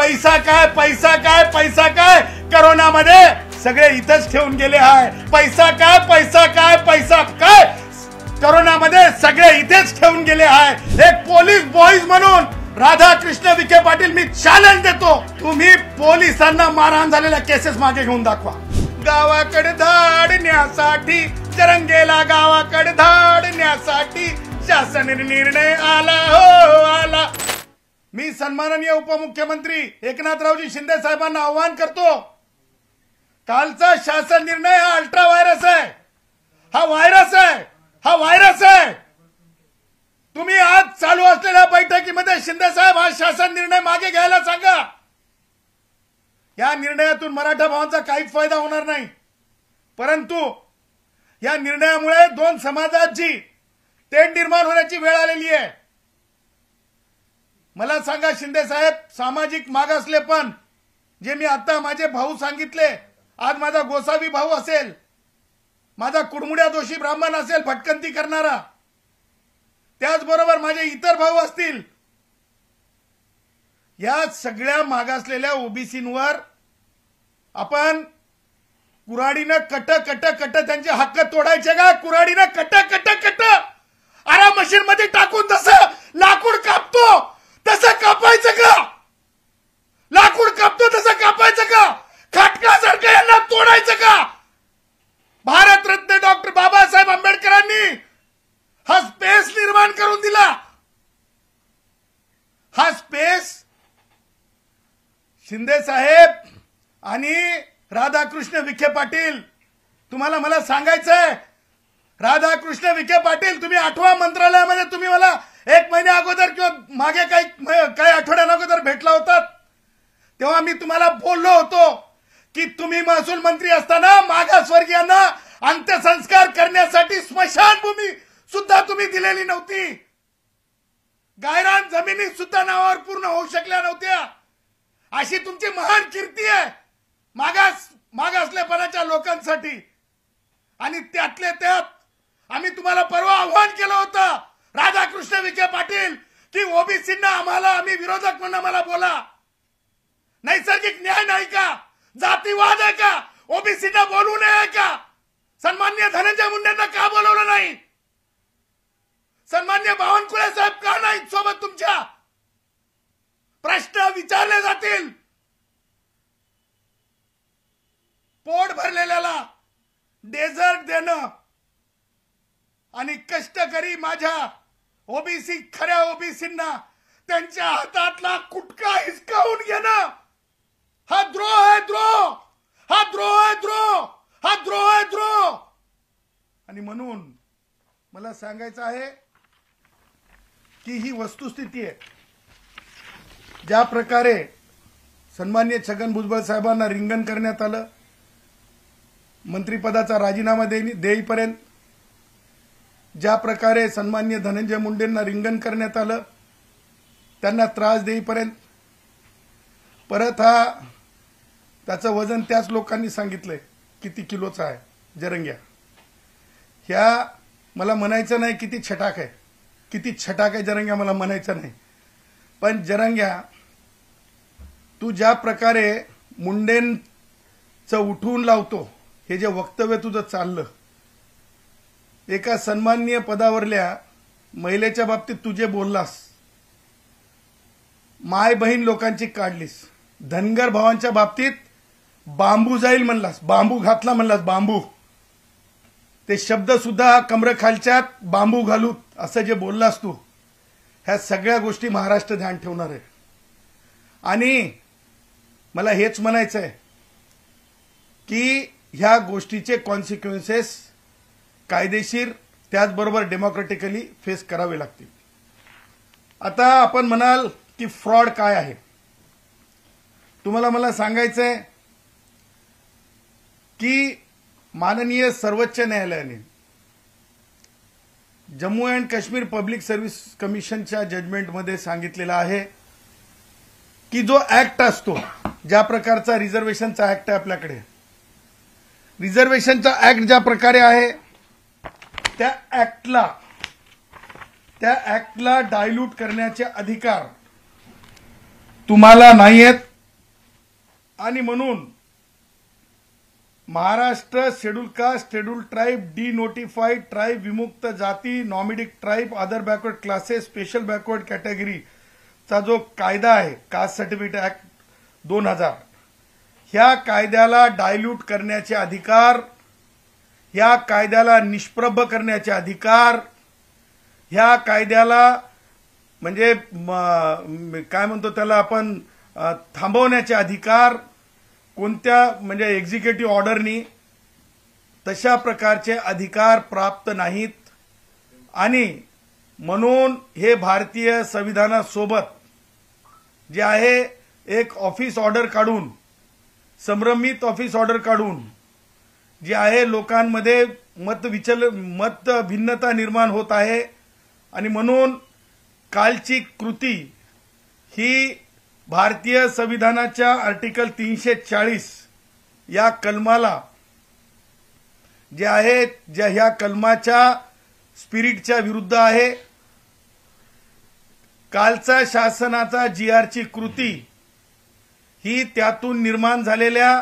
पैसा काय पैसा काय पैसा काय कोरोनामध्ये सगळे इथंच ठेवून गेले आहे। पैसा काय पैसा काय पैसा काय कोरोनामध्ये सगळे इथेच ठेवून गेले आहे। एक पोलीस बॉईज म्हणून राधाकृष्ण विखे पाटील मी चॅलेंज देतो, तुम्ही पोलिसांना मारहाण झालेल्या केसेस मागे घेऊन दाखवा। गावाकडे धाडण्यासाठी जरंगेला गावाकडे धाडण्यासाठी शासन निर्णय आला हो आला। मी सन्माननीय उपमुख्यमंत्री एकनाथरावजी शिंदे साहेबांना आवाहन करतो, कालचा शासन निर्णय हा अल्ट्रा व्हायरस आहे, हा व्हायरस आहे, हा व्हायरस आहे। तुम्ही आज चालू असलेल्या बैठकीमध्ये शिंदे साहेब हा शासन निर्णय मागे घ्यायला सांगा। या निर्णयातून मराठा भावांचा काहीच फायदा होणार नाही, परंतु या निर्णयामुळे दोन समाजाची तेढ निर्माण होण्याची वेळ आलेली आहे। मला सांगा शिंदे साहेब, सामाजिक मागासलेपण जे मी आता माझे भाऊ सांगितले, आज माझा गोसावी भाऊ असेल, माझा कुडमुड्या दोषी ब्राह्मण असेल भटकंती करणारा, त्याचबरोबर माझे इतर भाऊ असतील, या सगळ्या मागासलेल्या ओबीसींवर आपण कुऱ्हाडीनं कट कट कट त्यांचे हक्क तोडायचे का? कुऱ्हाडीनं कट कट कट आरा मशीन मध्ये टाकून जसं लाकूड कापतो तसं कापायचं का? लाकूड कापतो तसं कापायचं का? खाटकासारखं यांना तोडायचं का? भारतरत्न डॉक्टर बाबासाहेब आंबेडकरांनी हा स्पेस निर्माण करून दिला। हा स्पेस शिंदे साहेब आणि राधाकृष्ण विखे पाटील, तुम्हाला मला सांगायचंय, राधाकृष्ण विखे पाटील तुम्ही 8व्या मंत्रालयामध्ये तुम्ही मला 1 महिन्या अगोदर किंवा मागे काही आठवड्यां अगोदर भेटला होतात, तेव्हा मी तुम्हाला बोललो होतो की तुम्ही महसूल मंत्री असताना मागासवर्गीयांना अंत्यसंस्कार करण्यासाठी स्मशानभूमी सुद्धा तुम्ही दिलेली नव्हती, गायरान जमिनी सुद्धा नावावर पूर्ण होऊ शकल्या नव्हत्या। अशी तुमची महान कीर्ती आहे मागासलेपणाच्या लोकांसाठी। आणि त्यातले त्यात आम्ही तुम्हाला परवा आव्हान केलं होतं राधाकृष्ण विखे पाटील की ओबीसींना आम्ही विरोधक म्हणून आम्हाला बोला। नैसर्गिक न्याय नाही का? जातीवाद आहे का? ओबीसींना बोलू नये का? सन्माननीय धनंजय मुंडेंना का बोलवलं नाही? सन्माननीय बावनकुळे साहेब का नाही सोबत तुमच्या? प्रश्न विचारले जातील। पोट भरलेल्याला डेझर्ट देणं आणि कष्टकरी माझ्या ओबीसी खऱ्या ओबीसींना त्यांच्या हातातला कुटका हिसकावून घेणं हा द्रोह आहे, द्रोह, हा द्रोह आहे, द्रोह, हा द्रोह आहे, द्रोह। आणि म्हणून मला सांगायचं आहे की ही वस्तुस्थिती आहे। ज्या प्रकारे सन्माननीय छगन भुजबळ साहेबांना रिंगण करण्यात आलं, मंत्रिपदाचा राजीनामा देईपर्यंत, ज्या प्रकारे सन्माननीय धनंजय मुंडेंना रिंगण करण्यात आलं, त्यांना त्रास देईपर्यंत, परत हा त्याचं वजन त्याच लोकांनी सांगितलंय किती किलोचा आहे जरंग्या। ह्या मला म्हणायचं नाही किती छटाक आहे, किती छटाक आहे जरंग्या मला म्हणायचं नाही, पण जरंग्या तू ज्या प्रकारे मुंडेंचं उठवून लावतो, हे जे वक्तव्य तुझं चाललं, एका सन्माननीय पदावरल्या महिलेच्या बाबतीत तुझे बोललास, माय बहीण लोकांची काढलीस, धनगर भावांच्या बाबतीत बांबू जाईल म्हणलास, बांबू घातला म्हणलास, बांबू, ते शब्द सुद्धा कमरेखालच्यात बांबू घालू असं जे बोललास तू, ह्या सगळ्या गोष्टी महाराष्ट्र ध्यान ठेवणार आहे। आणि मला हेच म्हणायचं आहे की ह्या गोष्टीचे कॉन्सिक्वेन्सेस कायदेशीर त्याचबरोबर डेमोक्रेटिकली फेस करावे लागतील। आता आपण म्हणाल की फ्रॉड काय आहे, तुम्हाला मला सांगायचंय की माननीय सर्वोच्च न्यायालयाने Jammu and Kashmir public service कमिशनच्या जजमेंटमध्ये सांगितलेलं आहे की जो ऍक्ट असतो, ज्या प्रकारचा रिझर्वेशनचा ऍक्ट आहे आपल्याकडे, रिझर्वेशनचा ऍक्ट ज्या प्रकारे आहे त्या ऍक्टला डायल्यूट करण्याचे अधिकार तुम्हाला नाही आहेत, आणि म्हणून Maharashtra schedule caste, schedule tribe, denotified tribe, विमुक्त जाती, nomadic tribe, other backward classes, special backward कॅटेगरीचा जो कायदा आहे, कास्ट सर्टिफिकेट ऍक्ट 2000, ह्या कायद्याला डायल्यूट करण्याचे अधिकार, ह्या कायद्याला निष्प्रभ करण्याचे अधिकार, ह्या कायद्याला म्हणजे काय म्हणतो त्याला आपण थांबवण्याचे अधिकार कोणत्या म्हणजे एक्झिक्युटिव्ह ऑर्डरनी तशा प्रकारचे अधिकार प्राप्त नाहीत आणि म्हणून हे भारतीय संविधानासोबत जे आहे एक ऑफिस ऑर्डर काढून, संभ्रमित ऑफिस ऑर्डर काढून जे आहे लोकांमध्ये मत भिन्नता निर्माण होत आहे आणि म्हणून कालची कृती ही भारतीय संविधानाच्या आर्टिकल 340 या कलमाला जे आहे, ज्या ह्या कलमाच्या स्पिरिटच्या विरुद्ध आहे. कालचा शासनाचा GRची कृती ही त्यातून निर्माण झालेल्या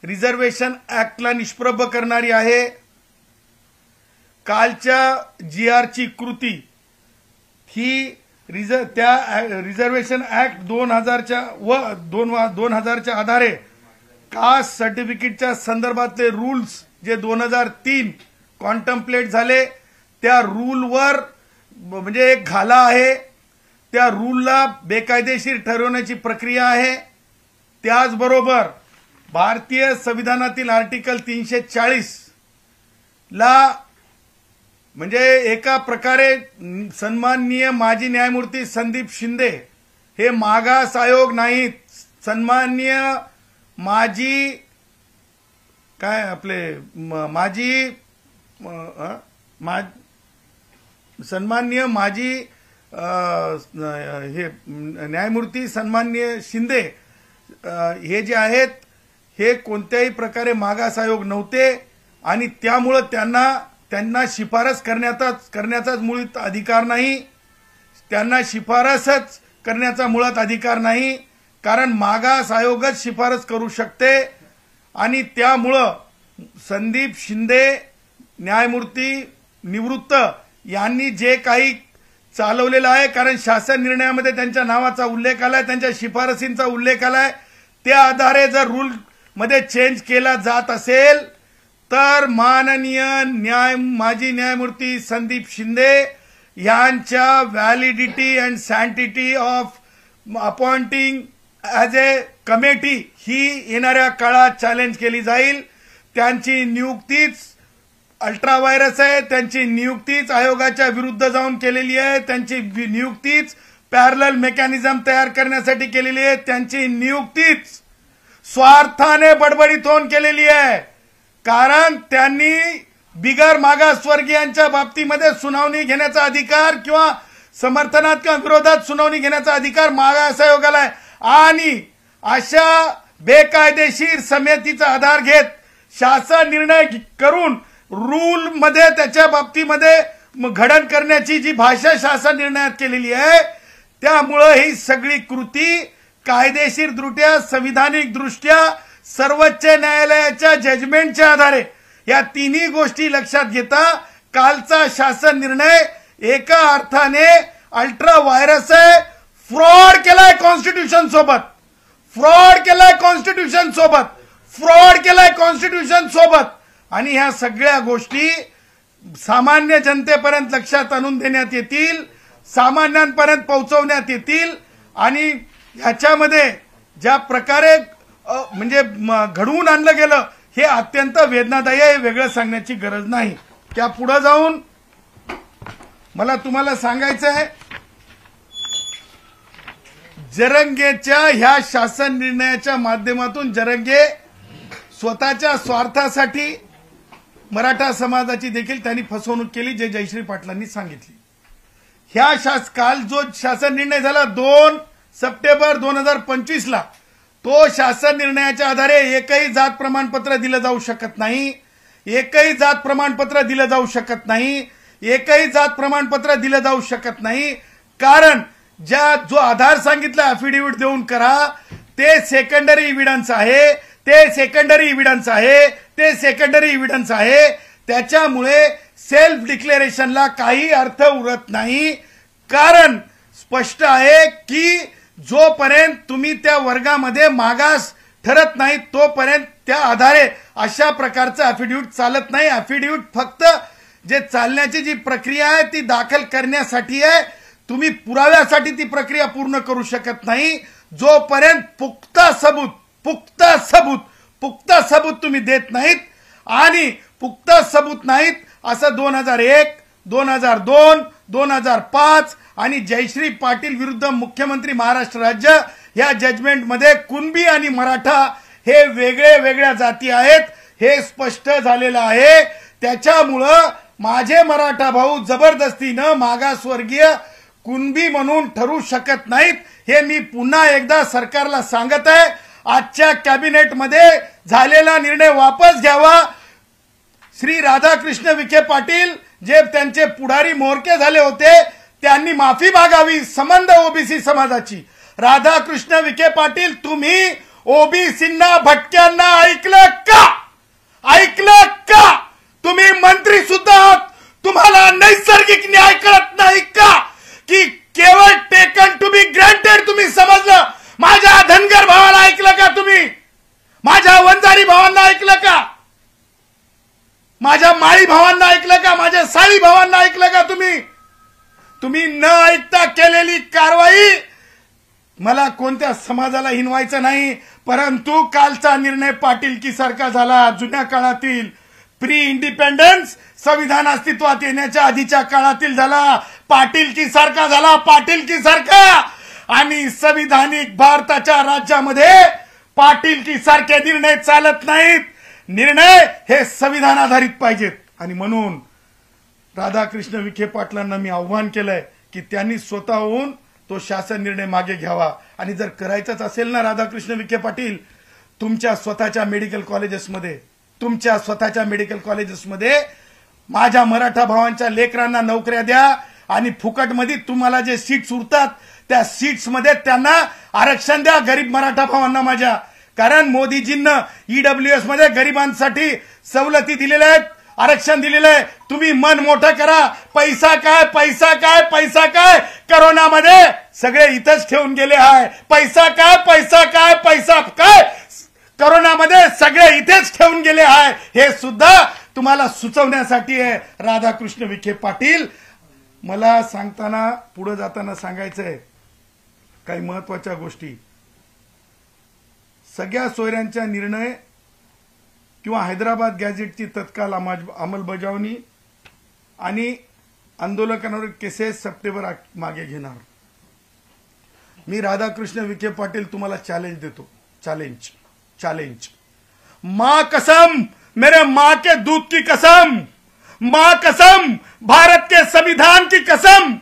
रिझर्वेशन ऍक्टला निष्प्रभ करणारी आहे. कालच्या GRची कृती ही त्या रिझर्वेशन ऍक्ट 2000च्या आधारे कास्ट सर्टिफिकेटच्या संदर्भातले रूल्स जे 2003 कॉन्टम्प्लेट झाले, त्या रूलवर म्हणजे एक घाला आहे, त्या रूलला बेकायदेशीर ठरवण्याची प्रक्रिया आहे. त्याचबरोबर भारतीय संविधानातील आर्टिकल 340 ला म्हणजे एका प्रकारे सन्माननीय माजी न्यायमूर्ती संदीप शिंदे हे मागास आयोग नाहीत, सन्माननीय माजी काय आपले माजी सन्माननीय माजी हे न्यायमूर्ती सन्माननीय शिंदे हे जे आहेत हे कोणत्याही प्रकारे मागास आयोग नव्हते आणि त्यामुळे त्यांना शिफारस करण्याचाच मुळात अधिकार नाही, त्यांना शिफारसच करण्याचा मुळात अधिकार नाही, कारण मागास आयोगच शिफारस करू शकते आणि त्यामुळं संदीप शिंदे न्यायमूर्ती निवृत्त यांनी जे काही चालवलेलं आहे, कारण शासन निर्णयामध्ये त्यांच्या नावाचा उल्लेख आलाय, त्यांच्या शिफारसींचा उल्लेख आलाय, त्या आधारे जर रूल मध्ये चेंज केला जात असेल तर माननीय माजी न्यायमूर्ती संदीप शिंदे यांच्या validity and sanctity of appointing as a committee ही येणाऱ्या काळात चॅलेंज केली जाईल. त्यांची नियुक्तीच अल्ट्रा व्हायरस आहे, त्यांची नियुक्तीच आयोगाच्या विरुद्ध जाऊन केलेली आहे, त्यांची नियुक्तीच पॅरलल मेकॅनिझम तयार करण्यासाठी केलेली आहे, त्यांची नियुक्तीच स्वार्थाने बडबडीत होऊन केलेली आहे. कारण त्यांनी बिगर मागासवर्गीयांच्या बाबतीमध्ये सुनावणी घेण्याचा अधिकार किंवा समर्थनात किंवा विरोधात सुनावणी घेण्याचा अधिकार मागास आयोगाला आहे आणि अशा बेकायदेशीर समितीचा आधार घेत शासन निर्णय करून रूल मध्ये त्याच्या बाबतीमध्ये घडण करण्याची जी भाषा शासन निर्णयात केलेली आहे, त्यामुळे ही सगळी कृती कायदेशीर दृष्ट्या, संविधानिक दृष्ट्या, सर्वोच्च न्यायालयाच्या जजमेंटच्या आधारे या तिन्ही गोष्टी लक्षात घेता कालचा शासन निर्णय एका अर्थाने अल्ट्रा व्हायरस आहे. फ्रॉड केलाय कॉन्स्टिट्यूशन सोबत, फ्रॉड केलाय कॉन्स्टिट्यूशन सोबत, फ्रॉड केलाय कॉन्स्टिट्यूशन सोबत आणि ह्या सगळ्या गोष्टी सामान्य जनतेपर्यंत लक्षात आणून देण्यात येतील, सामान्यांपर्यंत पोहोचवण्यात येतील आणि ह्याच्यामध्ये ज्या प्रकारे म्हणजे घडवून आणलं गेलं हे अत्यंत वेदनादायी आहे, वेगळं सांगण्याची गरज नाही. त्या पुढे जाऊन मला तुम्हाला सांगायचं आहे, जरंगेच्या ह्या शासन निर्णयाच्या माध्यमातून जरंगे स्वतःच्या स्वार्थासाठी मराठा समाजाची देखील त्यांनी फसवणूक केली, जे जयश्री पाटलांनी सांगितली. काल जो शासन निर्णय झाला 2 सप्टेंबर 2025 ला, तो शासन निर्णयाच्या आधारे एकही जात प्रमाणपत्र दिलं जाऊ शकत नाही, एकही जात प्रमाणपत्र दिलं जाऊ शकत नाही, एकही जात प्रमाणपत्र दिलं जाऊ शकत नाही. कारण जो आधार सांगितलं अफिडेव्हिट देऊन करा, ते सेकंडरी इव्हिडन्स आहे, ते सेकंडरी इव्हिडन्स आहे, ते सेकंडरी इव्हिडन्स आहे. त्याच्यामुळे सेल्फ डिक्लेरेशनला काही अर्थ उरत नाही. कारण स्पष्ट आहे की जोपर्यंत तुम्ही त्या वर्गामध्ये मागास ठरत नाही तोपर्यंत त्या आधारे अशा प्रकारचं अफिडेव्हिट चालत नाही. अफिडेव्हिट फक्त जे चालण्याची जी प्रक्रिया आहे ती दाखल करण्यासाठी आहे. तुम्ही पुराव्यासाठी ती प्रक्रिया पूर्ण करू शकत नाही. जोपर्यंत पुख्ता सबूत तुम्ही देत नाहीत आणि पुख्ता सबूत नाहीत असं 2001, 2002, 2005 आणि जयश्री पाटील विरुद्ध मुख्यमंत्री महाराष्ट्र राज्य या जजमेंटमध्ये कुणबी आणि मराठा हे वेगळ्या जाती आहेत हे स्पष्ट झालेलं आहे. त्याच्यामुळं माझे मराठा भाऊ जबरदस्तीनं मागासवर्गीय कुणबी म्हणून ठरू शकत नाहीत हे मी पुन्हा एकदा सरकारला सांगत आहे. आजच्या कॅबिनेटमध्ये झालेला निर्णय वापस घ्यावा. श्री राधाकृष्ण विखे पाटील जे त्यांचे पुढारी मोरके झाले होते त्यांनी माफी मागावी संबंध ओबीसी समाजाची. राधाकृष्ण विखे पाटील तुम्ही ओबीसींना भटक्यांना ऐकलं का? तुम्ही मंत्री सुद्धा आहात. तुम्हाला नैसर्गिक न्याय कळत नाही का की केवळ टेकन टू बी ग्रँटेड तुम्ही समजलं? माझ्या धनगर भावाला ऐकलं का तुम्ही? माझ्या वंजारी भावांना ऐकलं का? माझ्या माळी भावांना ऐकलं का? माझ्या साळी भावांना ऐकलं का तुम्ही न ऐकता केलेली कारवाई मला कोणत्या समाजाला हिनवायचं नाही. परंतु कालचा निर्णय पाटीलकी सारखा झाला. जुन्या काळातील प्री इंडिपेंडन्स संविधान अस्तित्वात येण्याच्या आधीच्या काळातील झाला. पाटीलकी सारखा झाला. आणि संविधानिक भारताच्या राज्यामध्ये पाटीलकी सारखे निर्णय चालत नाहीत. निर्णय हे संविधान आधारित पाहिजेत. आणि म्हणून राधाकृष्ण विखे पाटलांना मी आव्हान केलंय की त्यांनी स्वतःहून तो शासन निर्णय मागे घ्यावा. आणि जर करायचंच असेल ना राधाकृष्ण विखे पाटील, तुमच्या स्वतःच्या मेडिकल कॉलेजेसमध्ये माझ्या मराठा भावांच्या लेकरांना नोकऱ्या द्या आणि फुकटमध्ये तुम्हाला जे सीट्स उरतात त्या सीट्समध्ये त्यांना आरक्षण द्या गरीब मराठा भावांना माझ्या. कारण मोदीजींना ईडब्ल्यूएस मध्ये गरिबांसाठी सवलती दिलेल्या आहेत, आरक्षण दिलेलं आहे. तुम्ही मन मोठं करा. पैसा काय करोनामध्ये सगळे इथंच ठेवून गेले आहे. पैसा काय करोनामध्ये सगळे इथेच ठेवून गेले आहे हे सुद्धा तुम्हाला सुचवण्यासाठी आहे. राधाकृष्ण विखे पाटील, मला सांगताना पुढे जाताना सांगायचंय काही महत्वाच्या गोष्टी. सगळ्या सोयऱ्यांचा निर्णय किंवा हैदराबाद गॅझेटची तत्काळ अंमलबजावणी आणि आंदोलकांवर केसेस सप्टेंबर मागे घेणार. मी राधाकृष्ण विखे पाटील तुम्हाला चॅलेंज देतो. चॅलेंज मां कसम, मेरे मां के दूध की कसम, मां कसम, भारत के संविधान की कसम,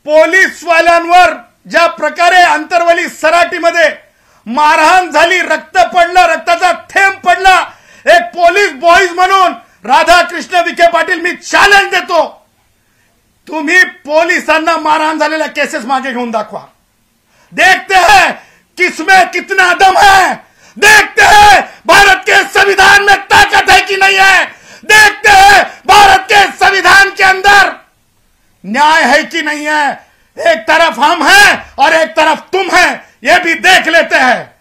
पोलीस वाल्यांवर ज्या प्रकारे अंतरवली सराटीमध्ये मारहाण झाली, रक्त पडलं, रक्ताचा थेंब पडला, एक पोलीस बॉईज म्हणून राधाकृष्ण विखे पाटील मी चॅलेंज देतो. तुम्ही पोलिसांना मारहाण झालेल्या केसेस मागे घेऊन दाखवा. देखते हैं किसमें कितना दम है, देखते हैं भारत के संविधान में ताकत है कि नहीं है, देखते हैं भारत के संविधान के अंदर न्याय है कि नहीं है. एक तरफ हम हैं और एक तरफ तुम हैं, ये भी देख लेते हैं.